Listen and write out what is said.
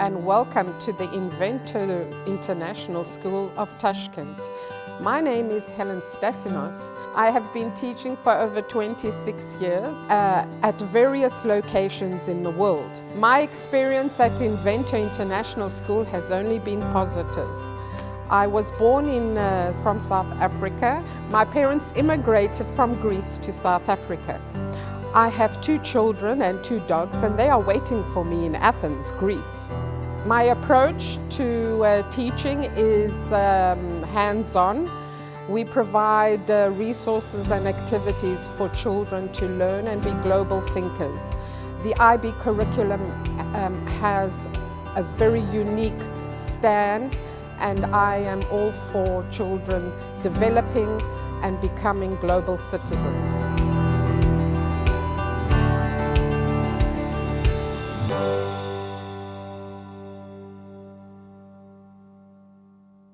and welcome to the Invento International School of Tashkent. My name is Helen Stasinou. I have been teaching for over 26 years at various locations in the world. My experience at Invento International School has only been positive. I was born from South Africa. My parents immigrated from Greece to South Africa. I have 2 children and 2 dogs, and they are waiting for me in Athens, Greece. My approach to teaching is hands-on. We provide resources and activities for children to learn and be global thinkers. The IB curriculum has a very unique stand, and I am all for children developing and becoming global citizens.